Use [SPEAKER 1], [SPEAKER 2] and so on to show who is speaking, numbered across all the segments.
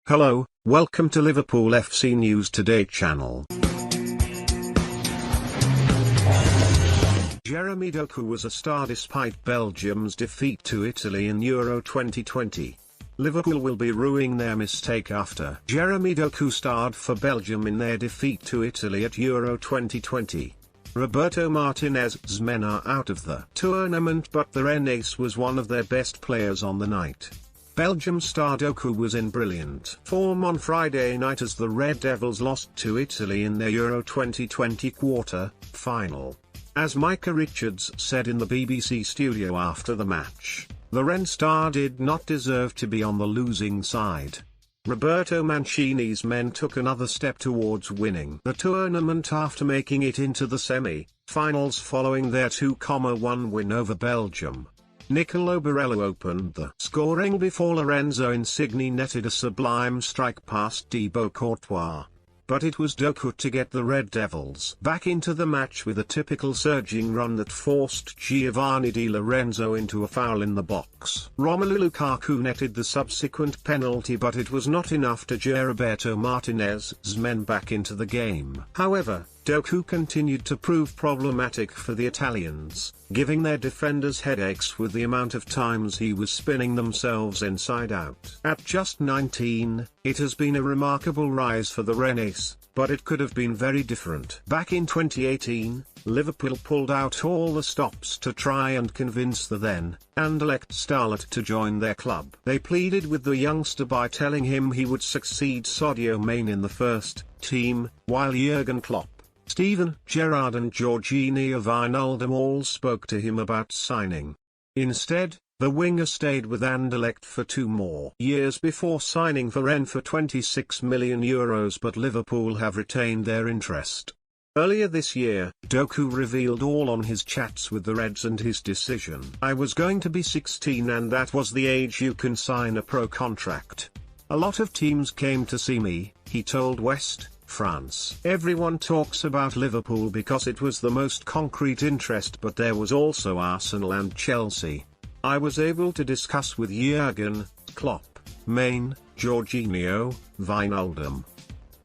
[SPEAKER 1] Hello, welcome to Liverpool FC News Today channel. Jeremy Doku was a star despite Belgium's defeat to Italy in Euro 2020. Liverpool will be rueing their mistake after Jeremy Doku starred for Belgium in their defeat to Italy at Euro 2020. Roberto Martinez's men are out of the tournament, but the Rennes was one of their best players on the night. Belgium star Doku was in brilliant form on Friday night as the Red Devils lost to Italy in their Euro 2020 quarter-final. As Micah Richards said in the BBC studio after the match, the Rennes star did not deserve to be on the losing side. Roberto Mancini's men took another step towards winning the tournament after making it into the semi-finals following their 2-1 win over Belgium. Nicolo Barella opened the scoring before Lorenzo Insigne netted a sublime strike past Thibaut Courtois. But it was Doku to get the Red Devils back into the match with a typical surging run that forced Giovanni Di Lorenzo into a foul in the box. Romelu Lukaku netted the subsequent penalty, but it was not enough to get Roberto Martinez's men back into the game. However, Doku continued to prove problematic for the Italians, giving their defenders headaches with the amount of times he was spinning themselves inside out. At just 19, it has been a remarkable rise for the Rennes, but it could have been very different. Back in 2018, Liverpool pulled out all the stops to try and convince the then Anderlecht starlet to join their club. They pleaded with the youngster by telling him he would succeed Sadio Mane in the first team, while Jurgen Klopp, Steven Gerrard and Georginio Wijnaldum all spoke to him about signing. Instead, the winger stayed with Anderlecht for 2 more years before signing for Rennes for €26 million, but Liverpool have retained their interest. Earlier this year, Doku revealed all on his chats with the Reds and his decision. "I was going to be 16 and that was the age you can sign a pro contract. A lot of teams came to see me," he told West France. "Everyone talks about Liverpool because it was the most concrete interest, but there was also Arsenal and Chelsea. I was able to discuss with Jurgen, Klopp, Mane, Georginio, Wijnaldum,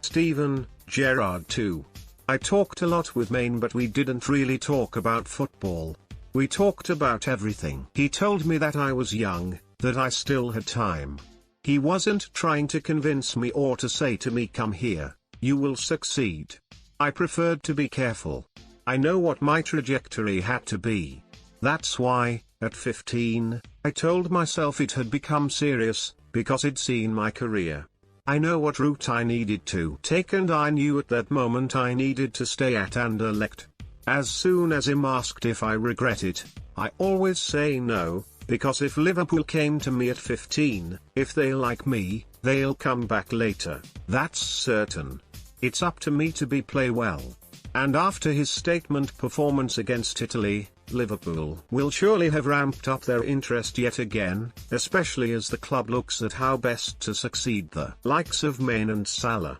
[SPEAKER 1] Steven Gerrard too. I talked a lot with Mane, but we didn't really talk about football. We talked about everything. He told me that I was young, that I still had time. He wasn't trying to convince me or to say to me, 'Come here, you will succeed.' I preferred to be careful. I know what my trajectory had to be. That's why, at 15, I told myself it had become serious, because I'd seen my career. I know what route I needed to take, and I knew at that moment I needed to stay at Anderlecht. As soon as I'm asked if I regret it, I always say no, because if Liverpool came to me at 15, if they like me, they'll come back later. That's certain. It's up to me to play well." And after his statement performance against Italy, Liverpool will surely have ramped up their interest yet again, especially as the club looks at how best to succeed the likes of Mane and Salah.